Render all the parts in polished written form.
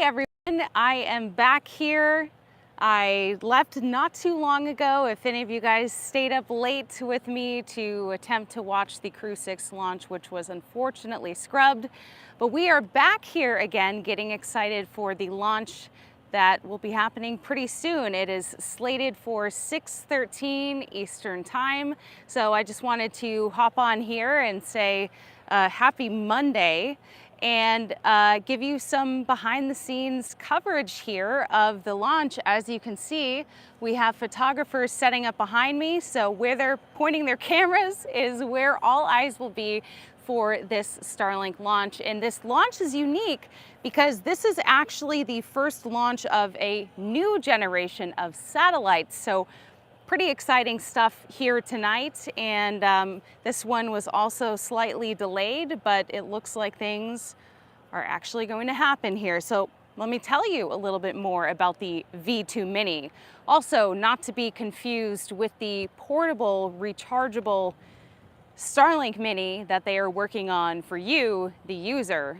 everyone, I am back here. I left not too long ago. If any of you guys stayed up late with me to attempt to watch the Crew 6 launch, which was unfortunately scrubbed, but we are back here again getting excited for the launch that will be happening pretty soon. It is slated for 6:13 Eastern Time. So I just wanted to hop on here and say happy Monday and give you some behind the scenes coverage here of the launch. As you can see, we have photographers setting up behind me. So where they're pointing their cameras is where all eyes will be for this Starlink launch. And this launch is unique because this is actually the first launch of a new generation of satellites. So pretty exciting stuff here tonight. And this one was also slightly delayed, but it looks like things are actually going to happen here. So let me tell you a little bit more about the V2 Mini. Also, not to be confused with the portable, rechargeable Starlink Mini that they are working on for you, the user.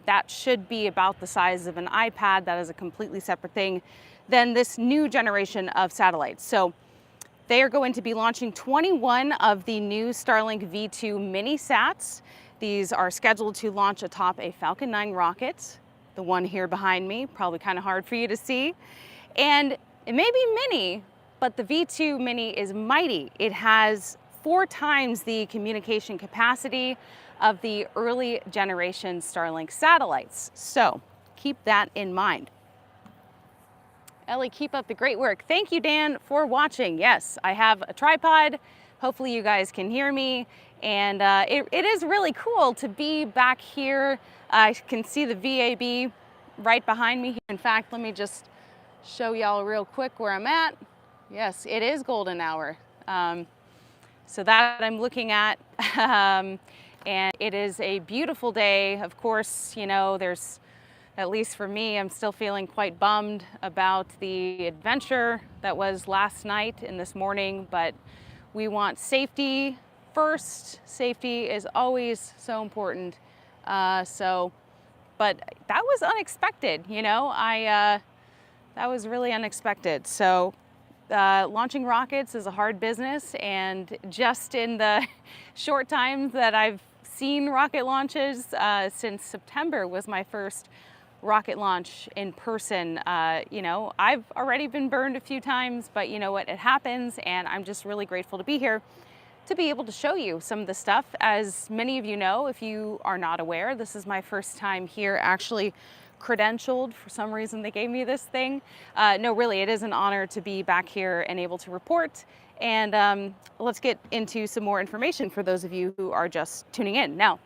That should be about the size of an iPad. That is a completely separate thing than this new generation of satellites. So they are going to be launching 21 of the new Starlink V2 mini sats. These are scheduled to launch atop a Falcon 9 rocket, the one here behind me, probably kind of hard for you to see. And it may be mini, but the V2 mini is mighty. It has 4 times the communication capacity of the early generation Starlink satellites. So keep that in mind. Ellie, keep up the great work. Thank you, Dan, for watching. Yes, I have a tripod. Hopefully you guys can hear me. And it is really cool to be back here. I can see the VAB right behind me. In fact, let me just show y'all real quick where I'm at. Yes, it is golden hour. So that I'm looking at. And it is a beautiful day. Of course, you know, there's, at least for me, I'm still feeling quite bummed about the adventure that was last night and this morning, but we want safety first. Safety is always so important. But that was unexpected, you know, that was really unexpected. So launching rockets is a hard business, and just in the short time that I've seen rocket launches, since September was my first rocket launch in person. You know, I've already been burned a few times, but you know what, it happens, and I'm just really grateful to be here to be able to show you some of the stuff. As many of you know, if you are not aware, this is my first time here actually credentialed. For some reason they gave me this thing. No, really, it is an honor to be back here and able to report. And let's get into some more information for those of you who are just tuning in. Now,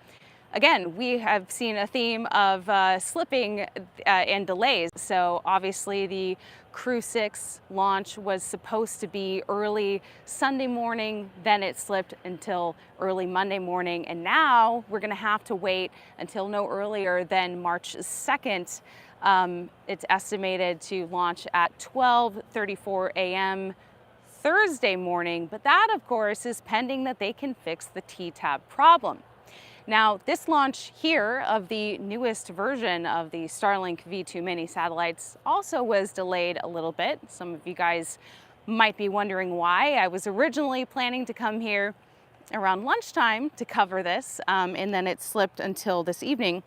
again, we have seen a theme of slipping and delays. So obviously the Crew 6 launch was supposed to be early Sunday morning, then it slipped until early Monday morning, and now we're gonna have to wait until no earlier than March 2nd. It's estimated to launch at 12:34 a.m. Thursday morning, but that of course is pending that they can fix the T-tab problem. Now, this launch here of the newest version of the Starlink V2 mini satellites also was delayed a little bit. Some of you guys might be wondering why. I was originally planning to come here around lunchtime to cover this, and then it slipped until this evening.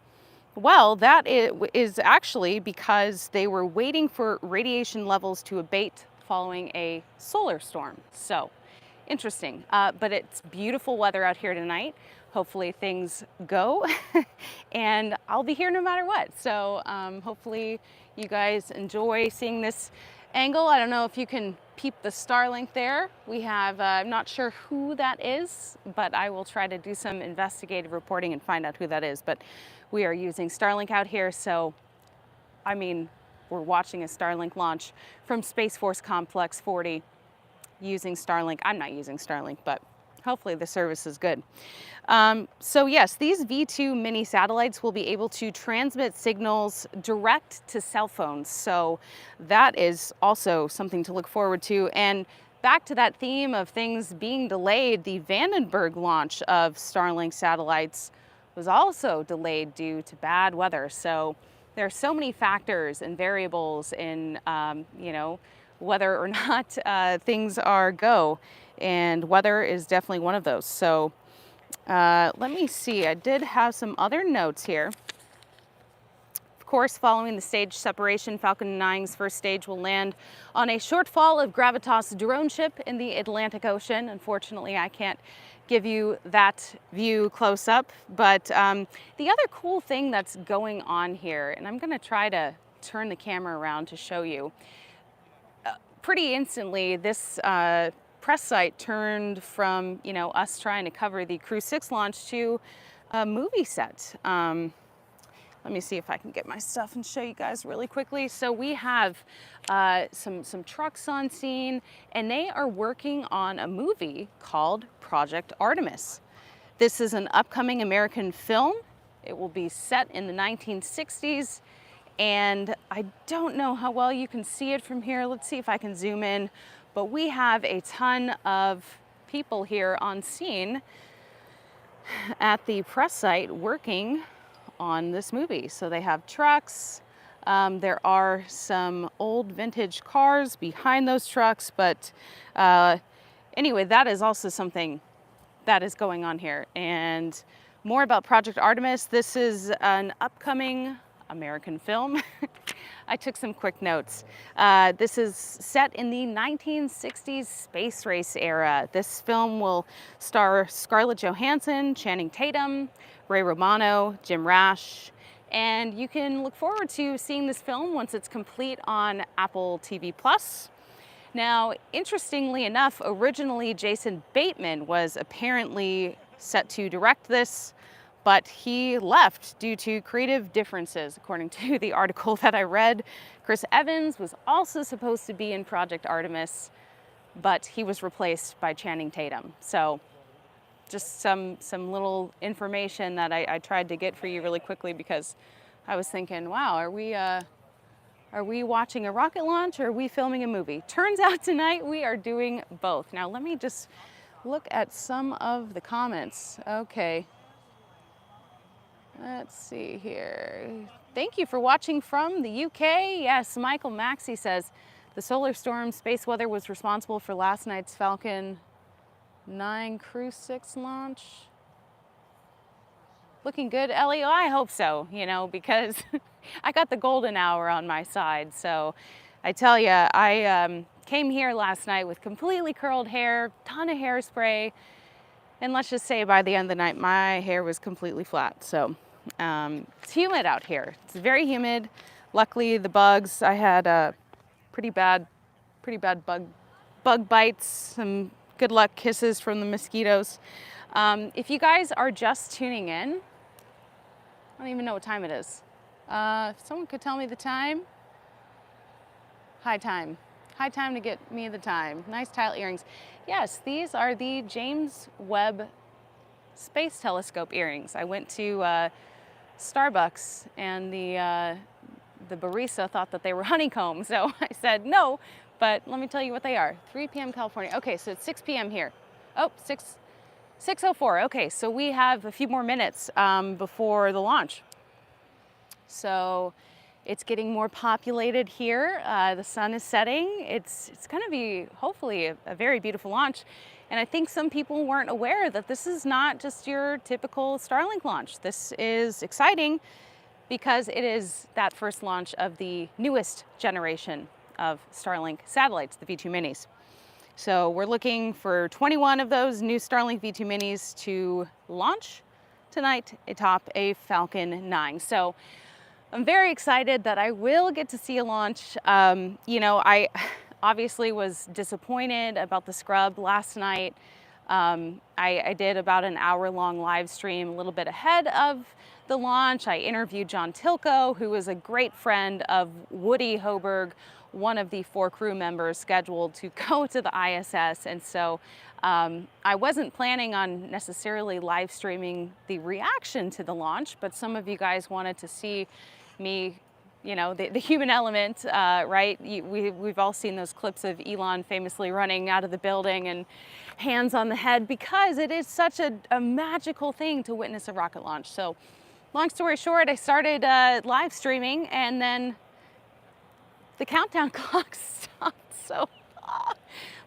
Well, that is actually because they were waiting for radiation levels to abate following a solar storm. So, interesting, but it's beautiful weather out here tonight. Hopefully things go and I'll be here no matter what. So hopefully you guys enjoy seeing this angle. I don't know if you can peep the Starlink there. We have, I'm not sure who that is, but I will try to do some investigative reporting and find out who that is. But we are using Starlink out here. So, I mean, we're watching a Starlink launch from Space Force Complex 40 using Starlink. I'm not using Starlink, but hopefully the service is good. So yes, these V2 mini satellites will be able to transmit signals direct to cell phones. So that is also something to look forward to. And back to that theme of things being delayed, the Vandenberg launch of Starlink satellites was also delayed due to bad weather. So there are so many factors and variables in, you know, whether or not things are go, and weather is definitely one of those. So let me see, I did have some other notes here. Of course, following the stage separation, Falcon 9's first stage will land on a shortfall of Gravitas drone ship in the Atlantic Ocean. Unfortunately, I can't give you that view close up, but the other cool thing that's going on here, and I'm gonna try to turn the camera around to show you, pretty instantly this press site turned from, you know, us trying to cover the Crew 6 launch to a movie set. Let me see if I can get my stuff and show you guys really quickly. So we have some trucks on scene, and they are working on a movie called Project Artemis. This is an upcoming American film. It will be set in the 1960s, and I don't know how well you can see it from here. Let's see if I can zoom in, but we have a ton of people here on scene at the press site working on this movie. So they have trucks, there are some old vintage cars behind those trucks, but anyway, that is also something that is going on here. And more about Project Artemis. This is an upcoming American film. I took some quick notes. This is set in the 1960s space race era. This film will star Scarlett Johansson, Channing Tatum, Ray Romano, Jim Rash, and you can look forward to seeing this film once it's complete on Apple TV+. Now, interestingly enough, originally Jason Bateman was apparently set to direct this, but he left due to creative differences, according to the article that I read. Chris Evans was also supposed to be in Project Artemis, but he was replaced by Channing Tatum. So just some little information that I tried to get for you really quickly, because I was thinking, wow, are we watching a rocket launch or are we filming a movie? Turns out tonight we are doing both. Now let me just look at some of the comments. Okay. Let's see here. Thank you for watching from the UK. Yes, Michael Maxey says, the solar storm space weather was responsible for last night's Falcon 9 Crew 6 launch. Looking good, Ellie? Oh, I hope so, you know, because I got the golden hour on my side. So I tell you, I came here last night with completely curled hair, ton of hairspray, and let's just say by the end of the night, my hair was completely flat. So it's humid out here. It's very humid. Luckily, the bugs, I had pretty bad bug bites, some good luck kisses from the mosquitoes. If you guys are just tuning in, I don't even know what time it is. If someone could tell me the time. High time. High time to get me the time. Nice tile earrings. Yes, these are the James Webb Space Telescope earrings. I went to Starbucks, and the barista thought that they were honeycomb. So I said no, but let me tell you what they are. 3 p.m. California. Okay, so it's 6 p.m. here. Oh, 6:04. Okay, so we have a few more minutes before the launch. So it's getting more populated here. The sun is setting. It's going to be hopefully a very beautiful launch. And I think some people weren't aware that this is not just your typical Starlink launch. This is exciting because it is that first launch of the newest generation of Starlink satellites, the V2 minis. So we're looking for 21 of those new Starlink V2 minis to launch tonight atop a Falcon 9. So I'm very excited that I will get to see a launch. You know, I obviously was disappointed about the scrub last night. I did about an hour-long live stream a little bit ahead of the launch. I interviewed John Tilko, who is a great friend of Woody Hoberg, one of the 4 crew members scheduled to go to the ISS. And so I wasn't planning on necessarily live streaming the reaction to the launch, but some of you guys wanted to see me, you know, the human element, right? We've all seen those clips of Elon famously running out of the building and hands on the head, because it is such a magical thing to witness a rocket launch. So long story short, I started live streaming, and then the countdown clock stopped. So,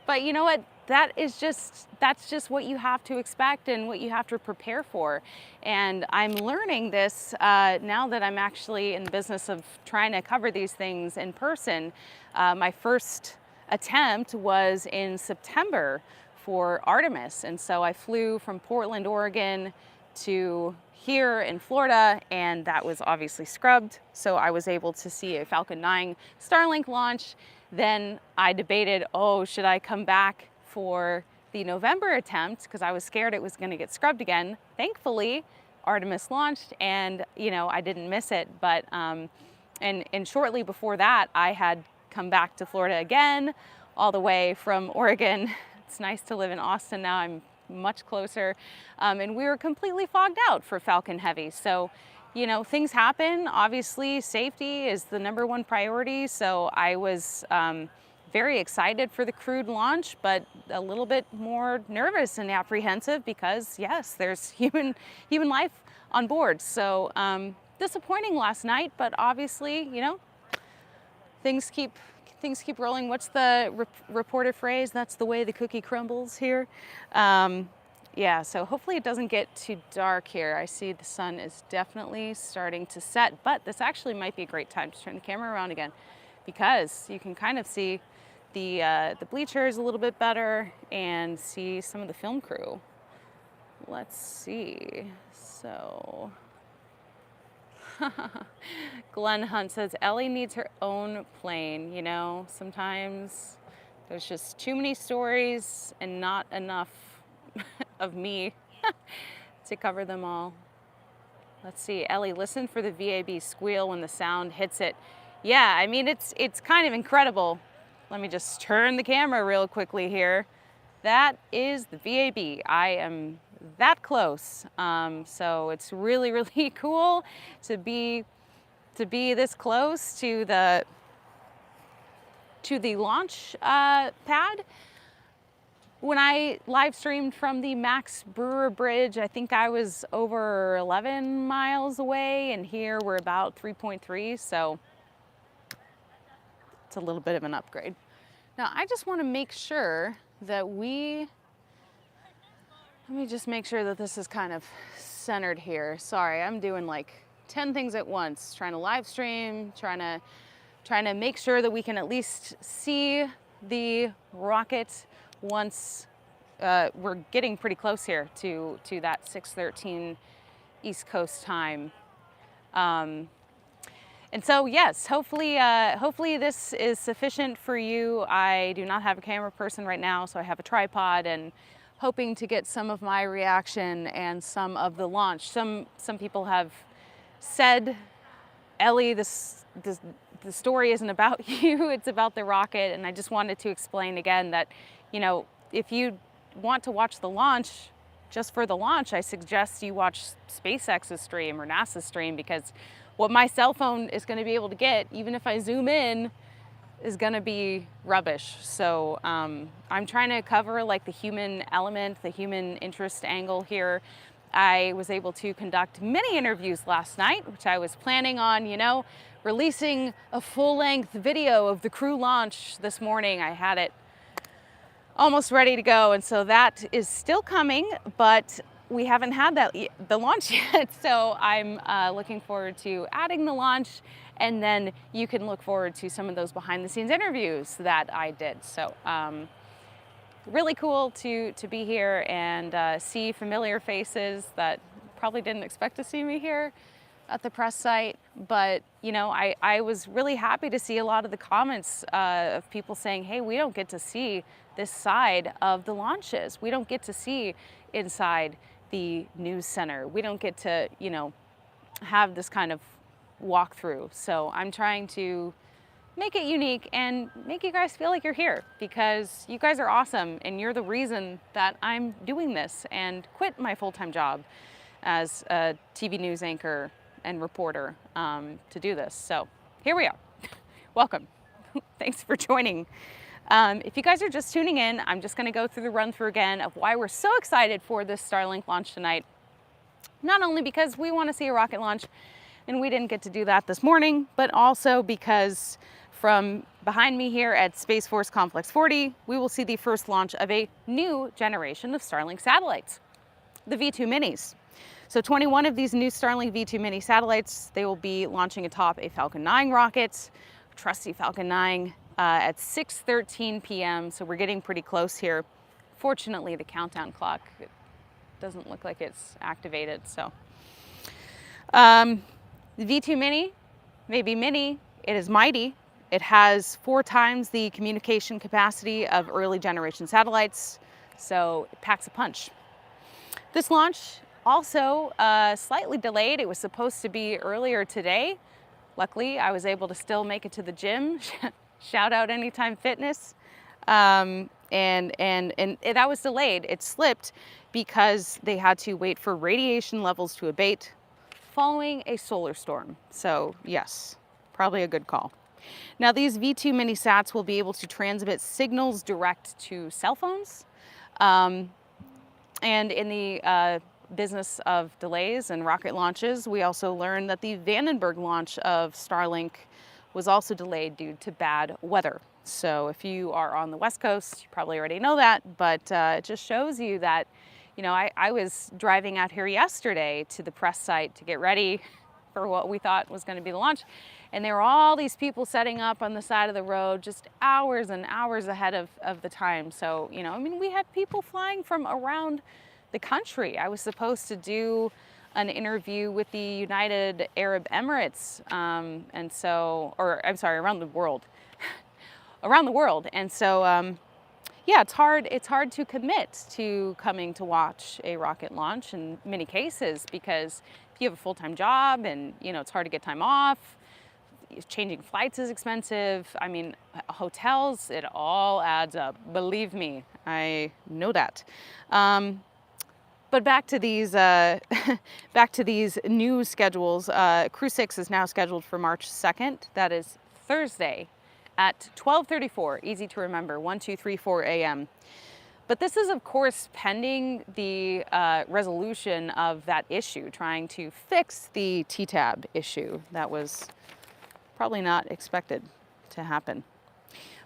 but you know what? That's just what you have to expect and what you have to prepare for. And I'm learning this now that I'm actually in the business of trying to cover these things in person. My first attempt was in September for Artemis. And so I flew from Portland, Oregon to here in Florida, and that was obviously scrubbed. So I was able to see a Falcon 9 Starlink launch. Then I debated, oh, should I come back for the November attempt? Because I was scared it was going to get scrubbed again. Thankfully, Artemis launched, and I didn't miss it. But and shortly before that, I had come back to Florida again, all the way from Oregon. It's nice to live in Austin now. I'm much closer, and we were completely fogged out for Falcon Heavy. So, things happen. Obviously, safety is the #1 priority. So I was very excited for the crewed launch, but a little bit more nervous and apprehensive because, yes, there's human life on board. So disappointing last night, but obviously, things keep rolling. What's the reported phrase? That's the way the cookie crumbles here. Yeah, so hopefully it doesn't get too dark here. I see the sun is definitely starting to set, but this actually might be a great time to turn the camera around again, because you can kind of see the bleachers a little bit better and see some of the film crew. Let's see. So Glenn Hunt says, Ellie needs her own plane. Sometimes there's just too many stories and not enough of me to cover them all. Let's see. Ellie, listen for the VAB squeal when the sound hits it. Yeah, I mean, it's kind of incredible. Let me just turn the camera real quickly here. That is the VAB. I am that close. So it's really, really cool to be this close to the launch pad. When I live streamed from the Max Brewer Bridge, I think I was over 11 miles away, and here we're about 3.3, so it's a little bit of an upgrade. Now, I just want to make sure that let me just make sure that this is kind of centered here. Sorry, I'm doing like 10 things at once, trying to live stream, trying to make sure that we can at least see the rocket once we're getting pretty close here to that 6:13 East Coast time. And so, yes, hopefully this is sufficient for you. I do not have a camera person right now, so I have a tripod, and hoping to get some of my reaction and some of the launch. Some people have said, Ellie, the story isn't about you, it's about the rocket. And I just wanted to explain again that, if you want to watch the launch, just for the launch, I suggest you watch SpaceX's stream or NASA's stream, because what my cell phone is going to be able to get, even if I zoom in, is going to be rubbish. So I'm trying to cover like the human element, the human interest angle here. I was able to conduct many interviews last night, which I was planning on, releasing a full-length video of the crew launch this morning. I had it almost ready to go, and so that is still coming, but we haven't had the launch yet. So I'm looking forward to adding the launch, and then you can look forward to some of those behind-the-scenes interviews that I did. So really cool to be here and see familiar faces that probably didn't expect to see me here at the press site. But I was really happy to see a lot of the comments of people saying, hey, we don't get to see this side of the launches. We don't get to see inside the news center. We don't get to, have this kind of walkthrough. So I'm trying to make it unique and make you guys feel like you're here, because you guys are awesome and you're the reason that I'm doing this and quit my full-time job as a TV news anchor and reporter to do this. So here we are. Welcome. Thanks for joining. If you guys are just tuning in, I'm just going to go through the run through again of why we're so excited for this Starlink launch tonight. Not only because we want to see a rocket launch, and we didn't get to do that this morning, but also because from behind me here at Space Force Complex 40, we will see the first launch of a new generation of Starlink satellites, the V2 minis. So 21 of these new Starlink V2 mini satellites, they will be launching atop a Falcon 9 rocket, trusty Falcon 9, at 6:13 p.m. So we're getting pretty close here. Fortunately, the countdown clock doesn't look like it's activated. So the V2 mini may be mini, it is mighty. It has 4 times the communication capacity of early generation satellites, so it packs a punch. This launch also slightly delayed. It was supposed to be earlier today. Luckily, I was able to still make it to the gym. Shout out Anytime Fitness. And that was delayed. It slipped because they had to wait for radiation levels to abate following a solar storm. So yes, probably a good call. Now these V2 mini sats will be able to transmit signals direct to cell phones. And in the business of delays and rocket launches, we also learned that the Vandenberg launch of Starlink was also delayed due to bad weather. So if you are on the West Coast, you probably already know that, but it just shows you that, you know, I was driving out here yesterday to the press site to get ready for what we thought was going to be the launch. And there were all these people setting up on the side of the road just hours and hours ahead of the time. So, you know, I mean, we had people flying from around the country. I was supposed to do an interview with the United Arab Emirates, and so, or I'm sorry, around the world, around the world. And so, yeah, it's hard to commit to coming to watch a rocket launch in many cases, because if you have a full-time job and, you know, it's hard to get time off, changing flights is expensive. I mean, hotels, it all adds up. Believe me, I know that. But back to these new schedules. Crew 6 is now scheduled for March 2nd. That is Thursday at 12:34. Easy to remember, 1234 a.m. But this is, of course, pending the resolution of that issue, trying to fix the TTAB issue that was probably not expected to happen.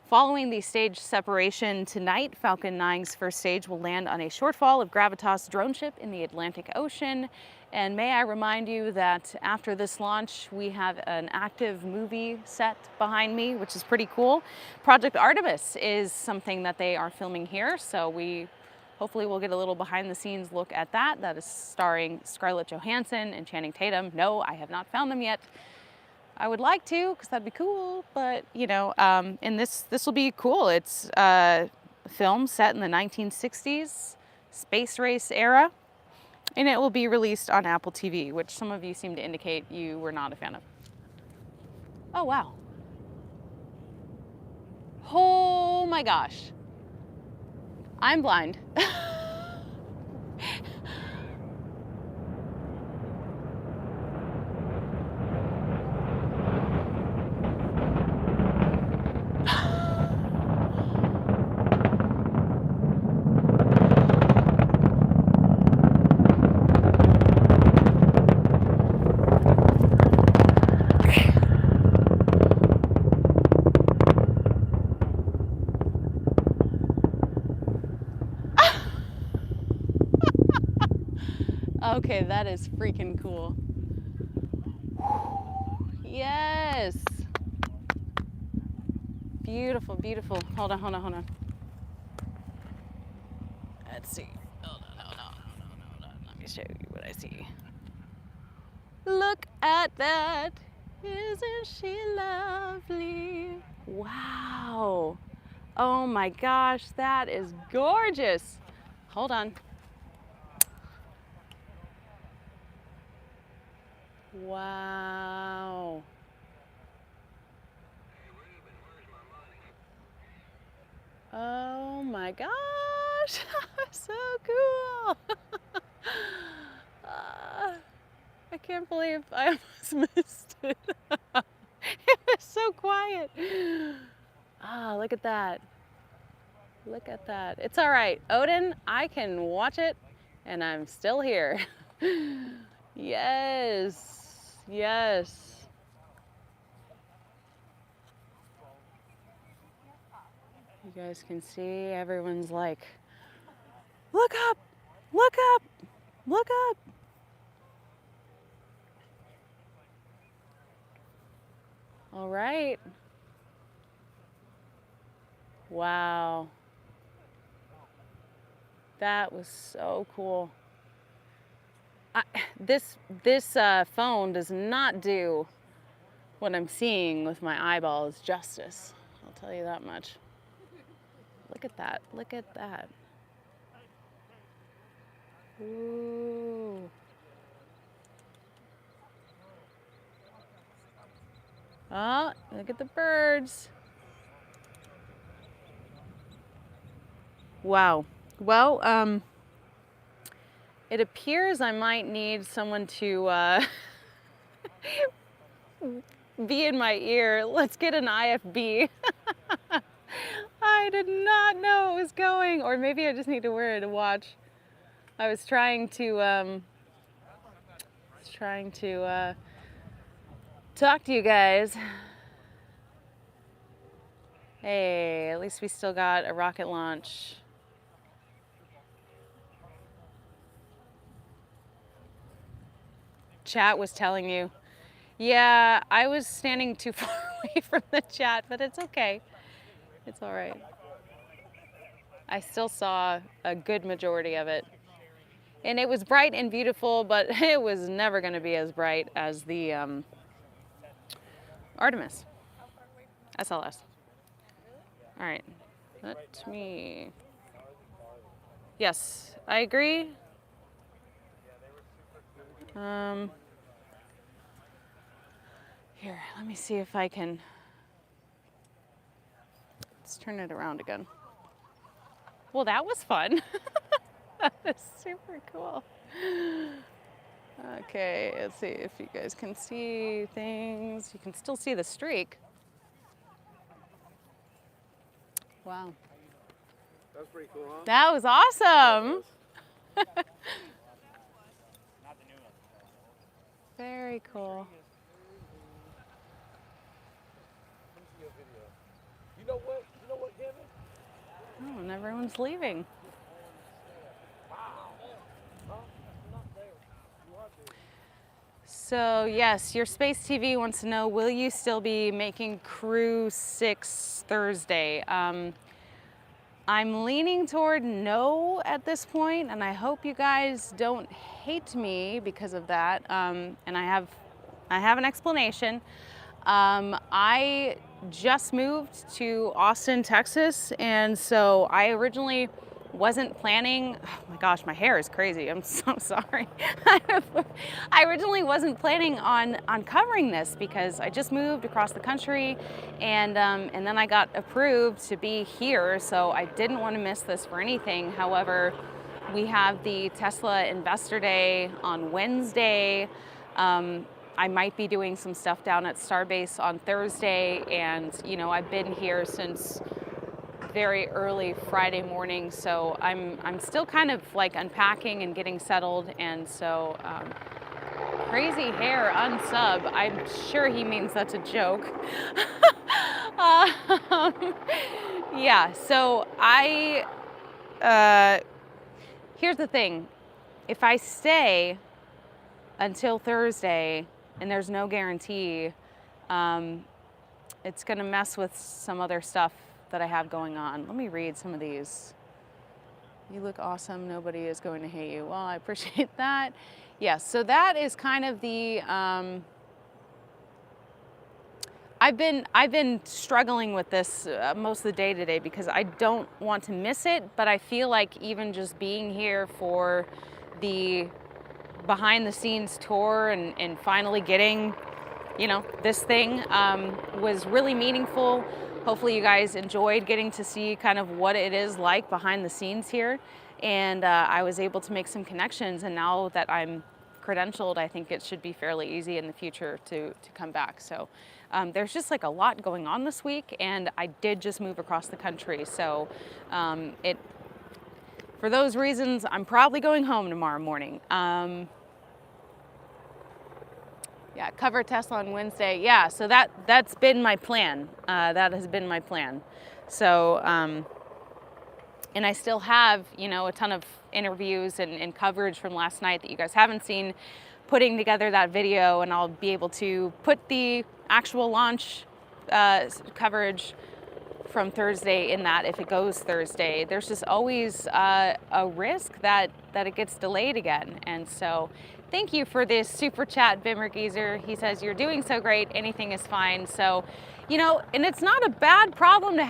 Following the stage separation tonight, Falcon 9's first stage will land on a shortfall of Gravitas drone ship in the Atlantic Ocean. And may I remind you that after this launch, we have an active movie set behind me, which is pretty cool. Project Artemis is something that they are filming here, so we hopefully will get a little behind the scenes look at that. That is starring Scarlett Johansson and Channing Tatum. No, I have not found them yet. I would like to, because that'd be cool, but you know, and this will be cool. It's a film set in the 1960s, space race era, and it will be released on Apple TV, which some of you seem to indicate you were not a fan of. Oh, wow. Oh my gosh. I'm blind. Okay, that is freaking cool. Yes. Beautiful, beautiful. Hold on. Let's see. Hold on. Let me show you what I see. Look at that. Isn't she lovely? Wow. Oh my gosh, that is gorgeous. Hold on. Wow. Oh my gosh, so cool. I can't believe I almost missed it. It was so quiet. Ah, look at that. Look at that. It's all right, Odin, I can watch it and I'm still here. Yes, yes. You guys can see everyone's like, look up, look up, look up. All right. Wow. That was so cool. This phone does not do what I'm seeing with my eyeballs justice. I'll tell you that much. Look at that. Look at that. Ooh. Oh, look at the birds. Wow. Well, it appears I might need someone to be in my ear. Let's get an IFB. I did not know it was going, or maybe I just need to wear it to watch. I was trying to talk to you guys. Hey, at least we still got a rocket launch. Chat was telling you. Yeah, I was standing too far away from the chat, but it's okay. It's all right. I still saw a good majority of it. And it was bright and beautiful, but it was never going to be as bright as the Artemis SLS. All right, let me. Yes, I agree. Here, let me see if I can. Let's turn it around again. Well, that was fun. That was super cool. Okay, let's see if you guys can see things. You can still see the streak. Wow. That was pretty cool, huh? That was awesome. Very cool. You know what? You know what, Kevin? Oh, and everyone's leaving. So yes, your Space TV wants to know, will you still be making Crew 6 Thursday? I'm leaning toward no at this point, and I hope you guys don't hate me because of that. And I have an explanation. I just moved to Austin, Texas, and so I originally wasn't planning. Oh my gosh, my hair is crazy. I'm so sorry. I originally wasn't planning on covering this because I just moved across the country, and then I got approved to be here, so I didn't want to miss this for anything. However, we have the Tesla Investor Day on Wednesday. I might be doing some stuff down at Starbase on Thursday, and you know, I've been here since very early Friday morning, so I'm still kind of like unpacking and getting settled, and so crazy hair unsub. I'm sure he means that's a joke. Yeah, so here's the thing. If I stay until Thursday, and there's no guarantee, it's gonna mess with some other stuff that I have going on. Let me read some of these. You look awesome, nobody is going to hate you. Well, I appreciate that. Yes, so that is kind of the, I've been struggling with this most of the day today because I don't want to miss it, but I feel like even just being here for the behind the scenes tour and finally getting, you know, this thing was really meaningful. Hopefully you guys enjoyed getting to see kind of what it is like behind the scenes here. And I was able to make some connections, and now that I'm credentialed, I think it should be fairly easy in the future to come back. So there's just like a lot going on this week, and I did just move across the country. So for those reasons, I'm probably going home tomorrow morning. Yeah, cover Tesla on Wednesday. Yeah, so that's been my plan. That has been my plan. So, and I still have, you know, a ton of interviews and coverage from last night that you guys haven't seen, putting together that video, and I'll be able to put the actual launch coverage from Thursday in that if it goes Thursday. There's just always a risk that it gets delayed again. And so thank you for this super chat, Bimmer Geezer. He says, you're doing so great, anything is fine. So, you know, and it's not a bad problem to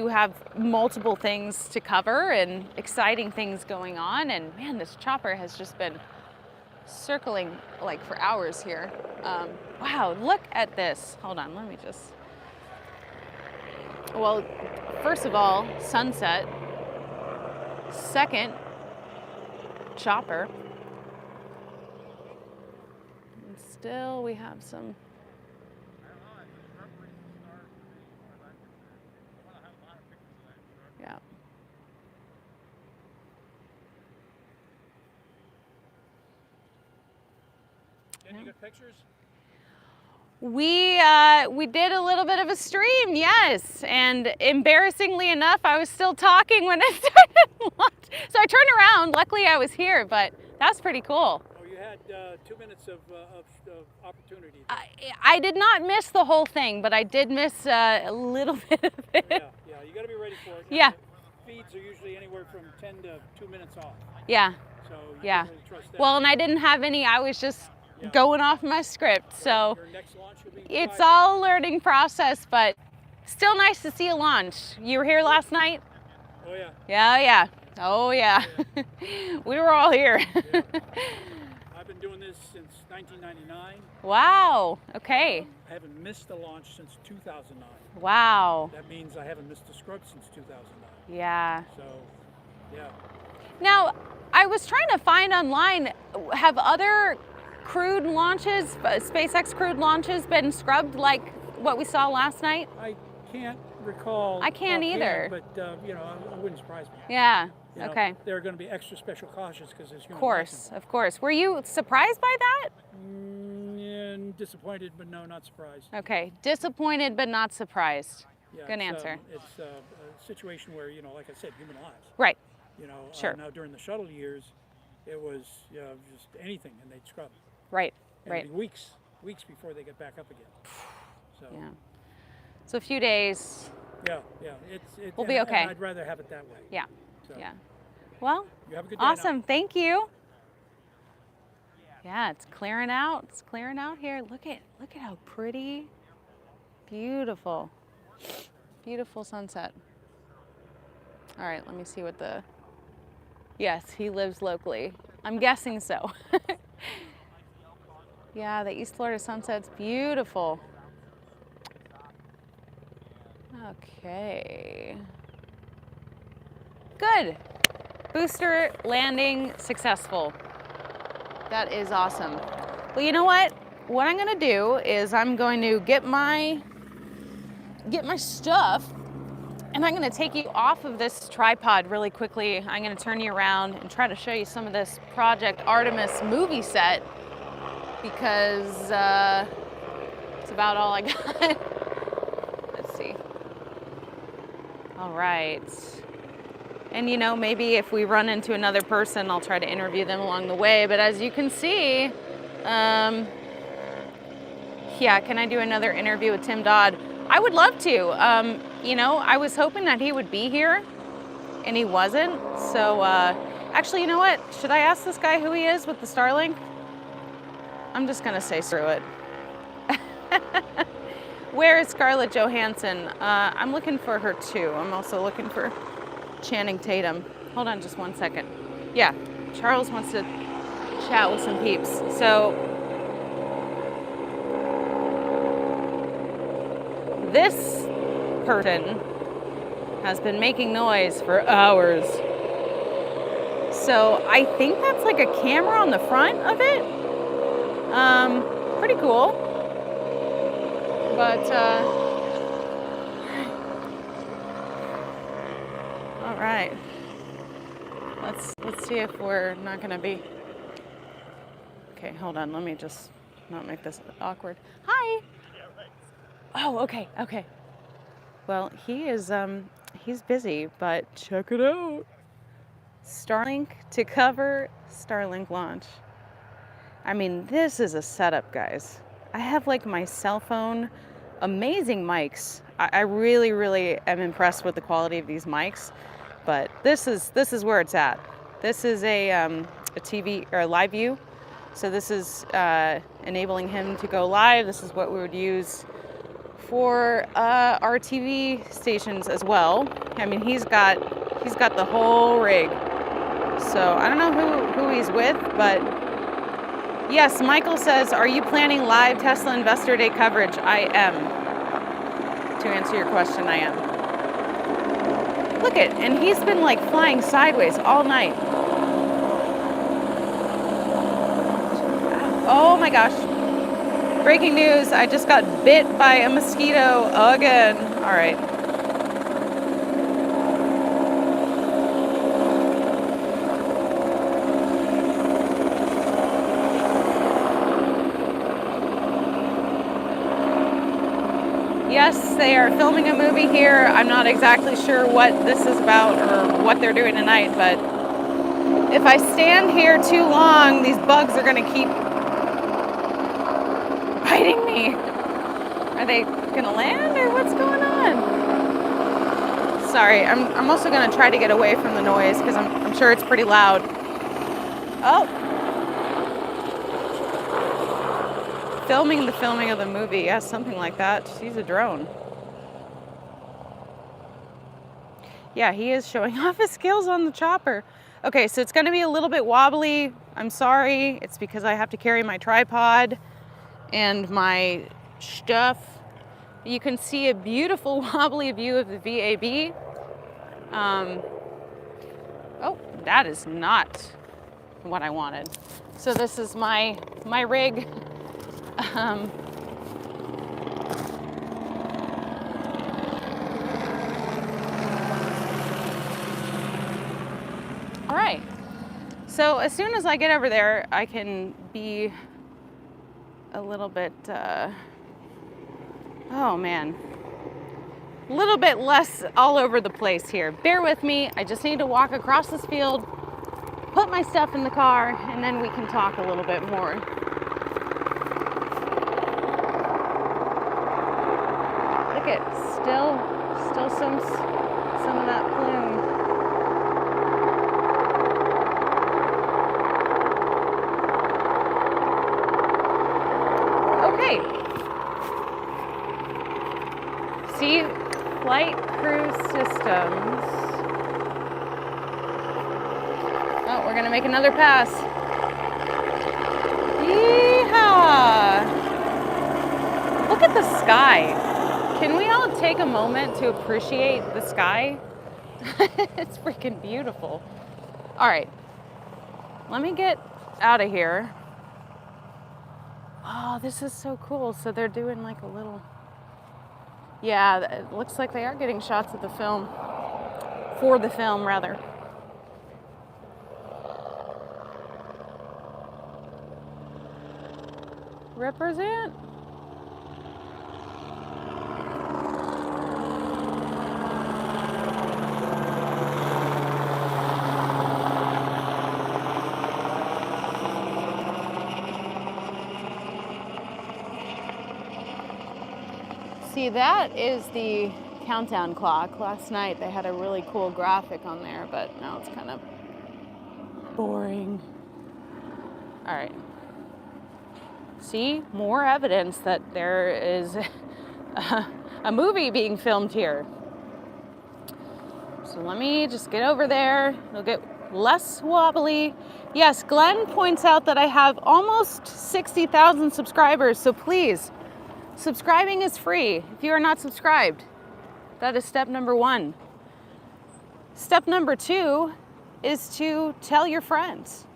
have multiple things to cover and exciting things going on. And man, this chopper has just been circling like for hours here. Wow, look at this. Hold on, let me just... Well, first of all, sunset. Second, chopper. And still we have some... Yeah. Did you get pictures? We did a little bit of a stream, yes, and embarrassingly enough, I was still talking when it started launch. So I turned around. Luckily, I was here, but that's pretty cool. Oh, you had 2 minutes of opportunity. I did not miss the whole thing, but I did miss a little bit of it. Yeah, you got to be ready for it. Yeah. Feeds are usually anywhere from 10 to 2 minutes off. Yeah. So you Yeah. can't really trust that. Well, and I didn't have any. I was just going off my script, so Your next launch will be it's 5 all a learning process, but still nice to see a launch. You were here last night? Oh yeah. Yeah. Oh yeah. We were all here. Yeah. I've been doing this since 1999. Wow. Okay. I haven't missed a launch since 2009. Wow. That means I haven't missed a scrub since 2009. Yeah. So, yeah. Now, I was trying to find online, have other crewed launches, SpaceX crewed launches, been scrubbed like what we saw last night? I can't recall. I can't either. But, you know, it wouldn't surprise me. Yeah. You know, okay. They're going to be extra special cautious because there's human Of course, of course. Were you surprised by that? And disappointed, but no, not surprised. Okay. Disappointed, but not surprised. Yeah, Good answer. It's a situation where, you know, like I said, human lives. Right. You know, Sure. Now during the shuttle years, it was just anything, and they'd scrub. Right. And Right. it'd be weeks before they get back up again. So Yeah. So a few days. yeah. We'll be okay. And I'd rather have it that way. Yeah. So, Yeah. Well, You have a good day now. awesome. Thank you. Yeah, it's clearing out. It's clearing out here. Look at how pretty. Beautiful. Beautiful sunset. All right, let me see what the... Yes, he lives locally. I'm guessing so. Yeah, the East Florida sunset's beautiful. Okay. Good. Booster landing successful. That is awesome. Well, you know what? What I'm gonna do is I'm going to get my stuff, and I'm gonna take you off of this tripod really quickly. I'm gonna turn you around and try to show you some of this Project Artemis movie set, because it's about all I got. Let's see. All right. And you know, maybe if we run into another person, I'll try to interview them along the way. But as you can see, yeah, can I do another interview with Tim Dodd? I would love to. You know, I was hoping that he would be here, and he wasn't. So actually, you know what? Should I ask this guy who he is with the Starlink? I'm just gonna say screw it. Where is Scarlett Johansson? I'm looking for her too. I'm also looking for Channing Tatum. Hold on just 1 second. Yeah, Charles wants to chat with some peeps. So this person has been making noise for hours. So I think that's like a camera on the front of it. Pretty cool. But all right. Let's see if we're not gonna be. Okay, hold on. Let me just not make this awkward. Hi. Oh, okay, okay. Well, he is, he's busy, but check it out. Starlink to cover Starlink launch. I mean, this is a setup, guys. I have like my cell phone, amazing mics. I really, really am impressed with the quality of these mics, but this is where it's at. This is a TV or a live view. So this is enabling him to go live. This is what we would use for our TV stations as well. I mean, he's got the whole rig. So I don't know who he's with, but yes, Michael says, are you planning live Tesla Investor Day coverage? I am. To answer your question, I am. Look it, and he's been like flying sideways all night. Oh my gosh. Breaking news, I just got bit by a mosquito again. All right. Yes, they are filming a movie here. I'm not exactly sure what this is about or what they're doing tonight, but if I stand here too long, these bugs are gonna keep biting me. Are they gonna land or what's going on? Sorry, I'm also gonna try to get away from the noise because I'm sure it's pretty loud. Oh. Filming of the movie, yeah, something like that. She's a drone. Yeah, he is showing off his skills on the chopper. Okay, so it's gonna be a little bit wobbly. I'm sorry, it's because I have to carry my tripod and my stuff. You can see a beautiful wobbly view of the VAB. Oh, that is not what I wanted. So this is my rig. All right. So as soon as I get over there, I can be a little bit, oh man, a little bit less all over the place here. Bear with me. I just need to walk across this field, put my stuff in the car, and then we can talk a little bit more. Look at, still some of that plume. Okay. See, Flight Crew Systems. Oh, we're gonna make another pass. Yeehaw! Look at the sky. Can we all take a moment to appreciate the sky? It's freaking beautiful. All right, let me get out of here. Oh, this is so cool. So they're doing like a little, yeah, it looks like they are getting shots of the film, for the film rather. Represent. See, that is the countdown clock. Last night they had a really cool graphic on there, but now it's kind of boring. All right. See, more evidence that there is a movie being filmed here. So let me just get over there. It'll get less wobbly. Yes, Glenn points out that I have almost 60,000 subscribers, so please, subscribing is free if you are not subscribed. That is step number 1. Step number 2 is to tell your friends.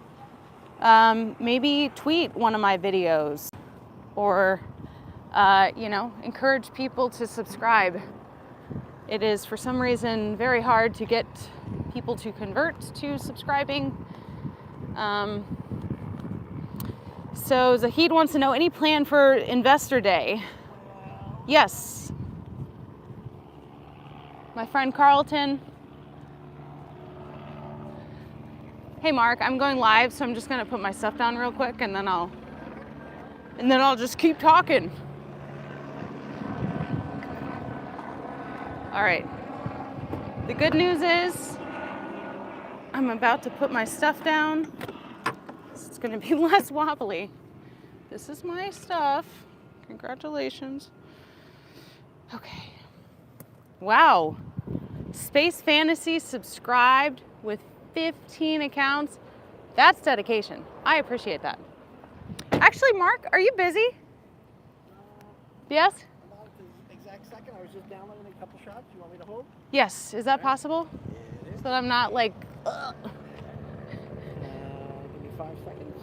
Maybe tweet one of my videos or, encourage people to subscribe. It is, for some reason, very hard to get people to convert to subscribing. So Zahid wants to know, any plan for Investor Day? Yes. My friend Carlton. Hey Mark, I'm going live, so I'm just gonna put my stuff down real quick and then I'll just keep talking. All right. The good news is I'm about to put my stuff down. So it's gonna be less wobbly. This is my stuff. Congratulations. Okay. Wow. Space Fantasy subscribed with 15 accounts. That's dedication. I appreciate that. Actually, Mark, are you busy? Yes? About the exact second, I was just downloading a couple shots. You want me to hold? Yes. Is that possible? It is. So that I'm not like, Give me 5 seconds.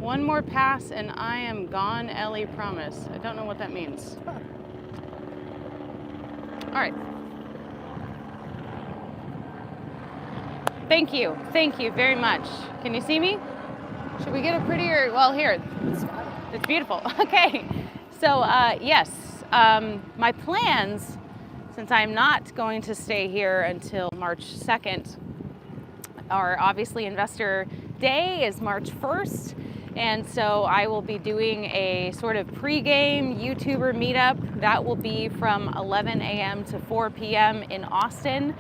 one more pass and I am gone, Ellie, promise. I don't know what that means. All right. Thank you. Thank you very much. Can you see me? Should we get a prettier, well, here. It's beautiful. Okay. So, yes, my plans, since I'm not going to stay here until March 2nd, are obviously Investor Day is March 1st. And so I will be doing a sort of pregame YouTuber meetup. That will be from 11 a.m. to 4 p.m. in Austin.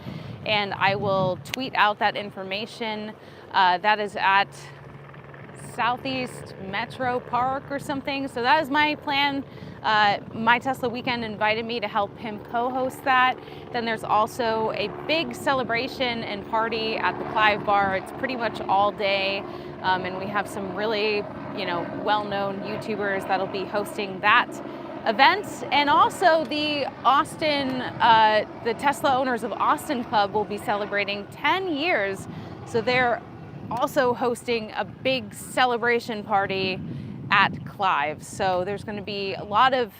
And I will tweet out that information. That is at Southeast Metro Park or something. So that is my plan. My Tesla Weekend invited me to help him co-host that. Then there's also a big celebration and party at the Clive Bar. It's pretty much all day. And we have some really, well-known YouTubers that'll be hosting that event. And also the Austin, the Tesla Owners of Austin Club will be celebrating 10 years. So they're also hosting a big celebration party at Clive. So there's going to be a lot of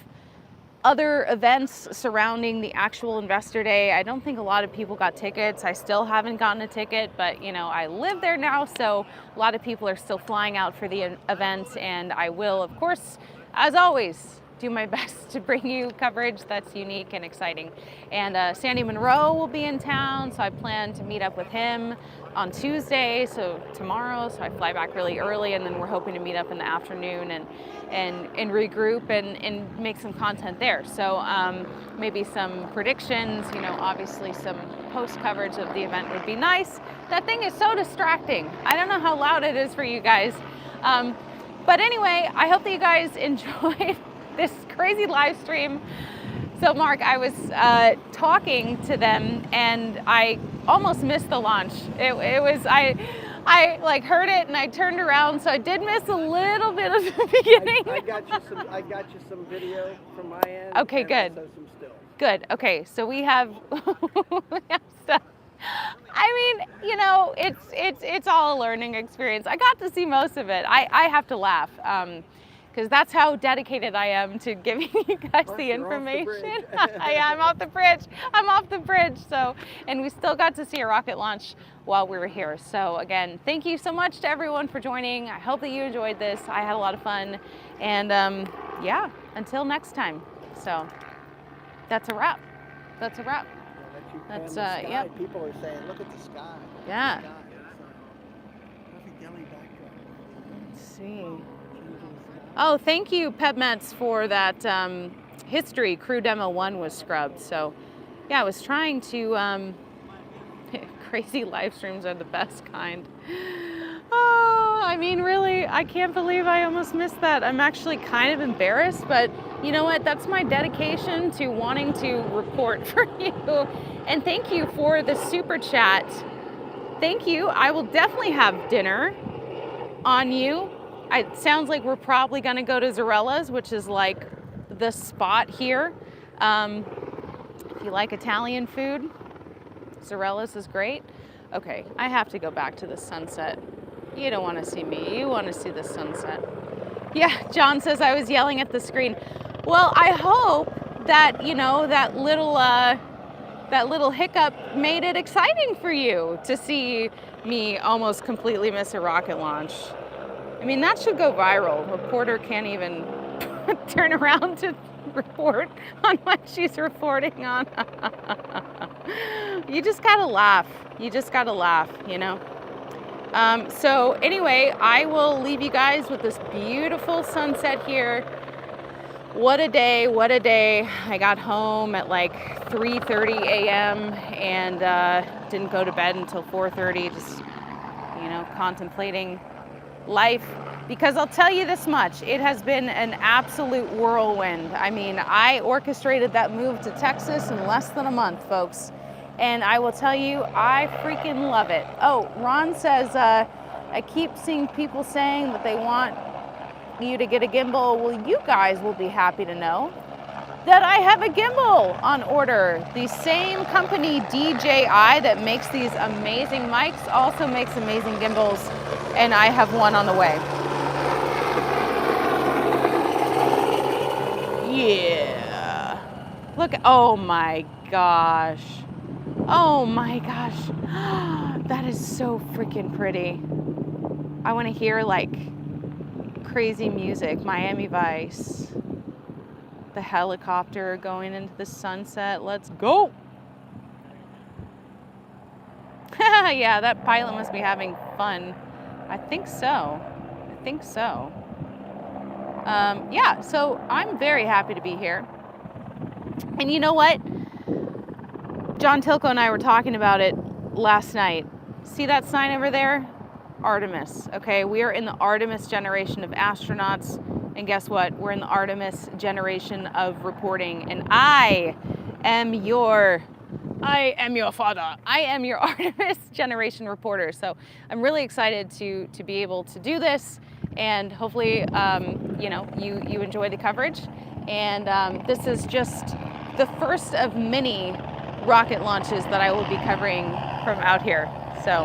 other events surrounding the actual Investor Day. I don't think a lot of people got tickets. I still haven't gotten a ticket, but I live there now, so a lot of people are still flying out for the event, and I will, of course, as always, do my best to bring you coverage that's unique and exciting. And Sandy Monroe will be in town, so I plan to meet up with him on Tuesday, so tomorrow, so I fly back really early, and then we're hoping to meet up in the afternoon and regroup and make some content there. So maybe some predictions, obviously some post coverage of the event would be nice. That thing is so distracting. I don't know how loud it is for you guys. But anyway, I hope that you guys enjoyed this crazy live stream. So Mark, I was talking to them and I almost missed the launch. It was, I like heard it and I turned around, so I did miss a little bit of the beginning. I got you some video from my end. Okay, and good. Also some stills. Good. Okay, so we have, we have stuff. I mean, it's all a learning experience. I got to see most of it. I have to laugh. Because that's how dedicated I am to giving you guys the information. I'm off the bridge. So, and we still got to see a rocket launch while we were here. So again, thank you so much to everyone for joining. I hope that you enjoyed this. I had a lot of fun. And yeah, until next time. So that's a wrap. That's a wrap. That's yeah. People are saying, look at the sky. Yeah. Perfect Ellie backdrop. Let's see. Oh, thank you, PepMets, for that history. Crew Demo 1 was scrubbed. So, yeah, I was trying to... crazy live streams are the best kind. Oh, I mean, really, I can't believe I almost missed that. I'm actually kind of embarrassed, but you know what? That's my dedication to wanting to report for you. And thank you for the super chat. Thank you. I will definitely have dinner on you. It sounds like we're probably going to go to Zarella's, which is like the spot here. If you like Italian food, Zarella's is great. Okay, I have to go back to the sunset. You don't want to see me. You want to see the sunset. Yeah, John says I was yelling at the screen. Well, I hope that, that little hiccup made it exciting for you to see me almost completely miss a rocket launch. I mean, that should go viral. Reporter can't even turn around to report on what she's reporting on. You just gotta laugh. You just gotta laugh, you know? So anyway, I will leave you guys with this beautiful sunset here. What a day, what a day. I got home at like 3:30 a.m. and didn't go to bed until 4:30, just, you know, contemplating life. Because I'll tell you this much, it has been an absolute whirlwind. I mean, I orchestrated that move to Texas in less than a month, folks. And I will tell you, I freaking love it. Oh, Ron says, I keep seeing people saying that they want you to get a gimbal. Well, you guys will be happy to know that I have a gimbal on order. The same company, DJI, that makes these amazing mics also makes amazing gimbals, and I have one on the way. Yeah. Look, oh my gosh. Oh my gosh. That is so freaking pretty. I want to hear like crazy music, Miami Vice. The helicopter going into the sunset. Let's go. Yeah, that pilot must be having fun. I think so. I think so. Yeah, so I'm very happy to be here. And you know what? John Tilko and I were talking about it last night. See that sign over there? Artemis. Okay, we are in the Artemis generation of astronauts. And guess what? We're in the Artemis generation of reporting. And I am your father. I am your Artemis generation reporter. So I'm really excited to be able to do this. And hopefully, you know, you enjoy the coverage. And this is just the first of many rocket launches that I will be covering from out here. So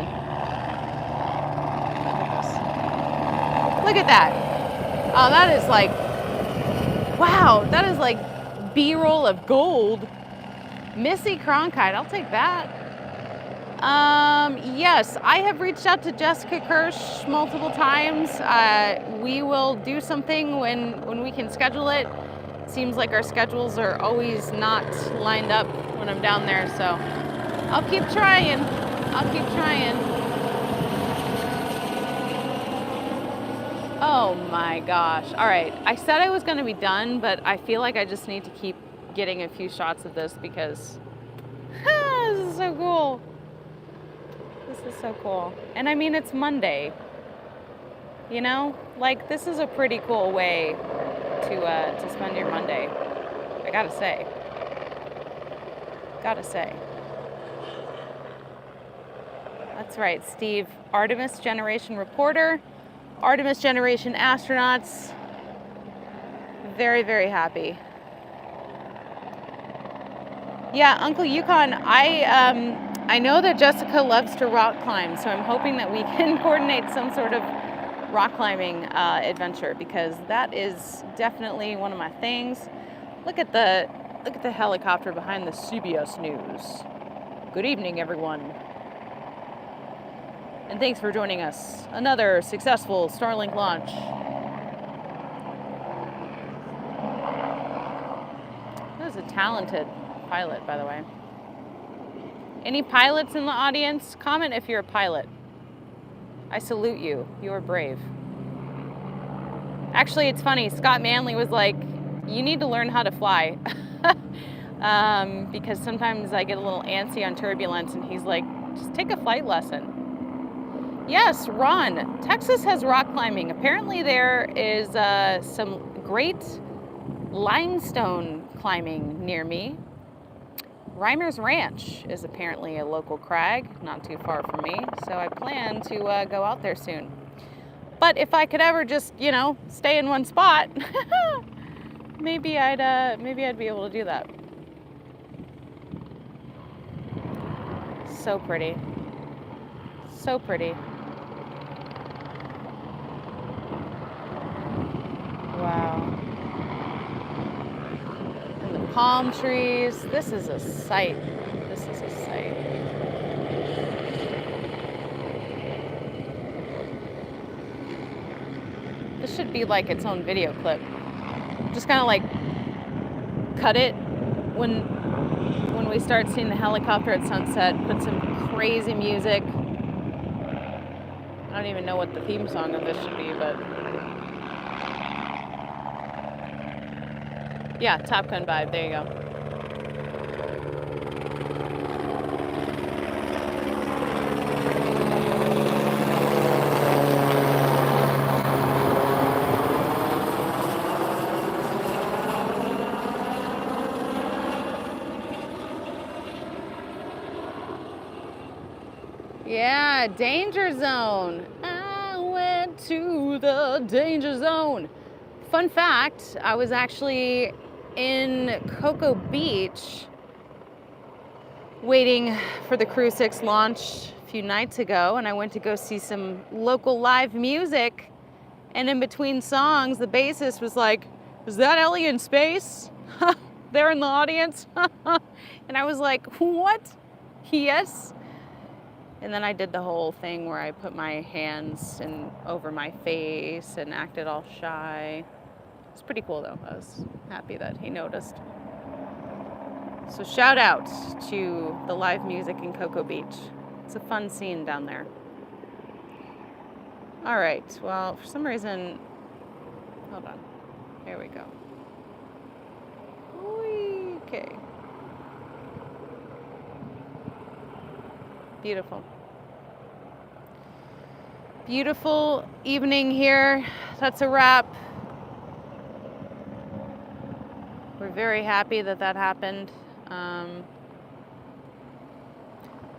look at that. Oh, that is like, wow, that is like B-roll of gold. Missy Cronkite, I'll take that. Yes, I have reached out to Jessica Kirsch multiple times. We will do something when we can schedule it. Seems like our schedules are always not lined up when I'm down there, so I'll keep trying. I'll keep trying. Oh my gosh. All right, I said I was gonna be done, but I feel like I just need to keep getting a few shots of this because this is so cool. This is so cool. And I mean, it's Monday, you know? Like, this is a pretty cool way to spend your Monday. I gotta say. Gotta say. That's right, Steve. Artemis Generation reporter. Artemis Generation astronauts. Very, very happy. Yeah, Uncle Yukon, I know that Jessica loves to rock climb, so I'm hoping that we can coordinate some sort of rock climbing adventure, because that is definitely one of my things. Look at the helicopter behind the CBS News. Good evening, everyone. And thanks for joining us. Another successful Starlink launch. That is a talented pilot, by the way. Any pilots in the audience? Comment if you're a pilot. I salute you. You are brave. Actually, it's funny. Scott Manley was like, you need to learn how to fly. Because sometimes I get a little antsy on turbulence, and he's like, just take a flight lesson. Yes, Ron, Texas has rock climbing. Apparently there is some great limestone climbing near me. Reimer's Ranch is apparently a local crag, not too far from me, so I plan to go out there soon. But if I could ever just, you know, stay in one spot, maybe I'd be able to do that. So pretty. So pretty. Wow. And the palm trees. This is a sight. This is a sight. should be like its own video clip. Just kind of like cut it when we start seeing the helicopter at sunset, put some crazy music. I don't even know what the theme song of this should be, but yeah, Top Gun vibe, there you go. Yeah, danger zone. I went to the danger zone. Fun fact, I was actually in Cocoa Beach waiting for the Crew 6 launch a few nights ago, and I went to go see some local live music, and in between songs, the bassist was like, "Is that Ellie in space?" There in the audience. And I was like, "What? Yes." And then I did the whole thing where I put my hands over my face and acted all shy. It's pretty cool though. I was happy that he noticed. So shout out to the live music in Cocoa Beach. It's a fun scene down there. All right, well, for some reason, hold on. Here we go. Okay. Beautiful. Beautiful evening here. That's a wrap. We're very happy that that happened.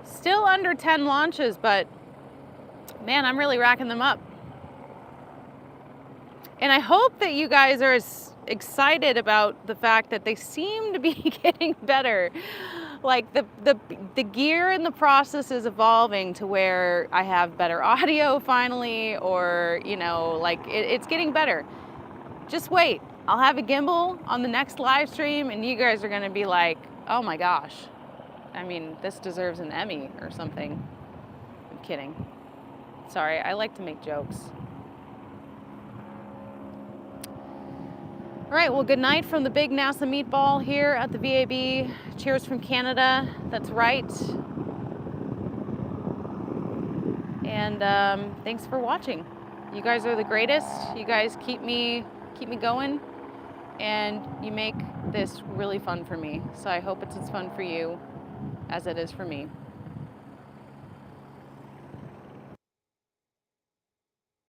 Still under 10 launches, but man, I'm really racking them up. And I hope that you guys are as excited about the fact that they seem to be getting better. Like the gear in the process is evolving to where I have better audio finally, or, you know, like it's getting better. Just wait. I'll have a gimbal on the next live stream and you guys are gonna be like, oh my gosh. I mean, this deserves an Emmy or something. I'm kidding. Sorry, I like to make jokes. All right, well, good night from the big NASA meatball here at the VAB. Cheers from Canada, that's right. And thanks for watching. You guys are the greatest. You guys keep me going, and you make this really fun for me. So I hope it's as fun for you as it is for me.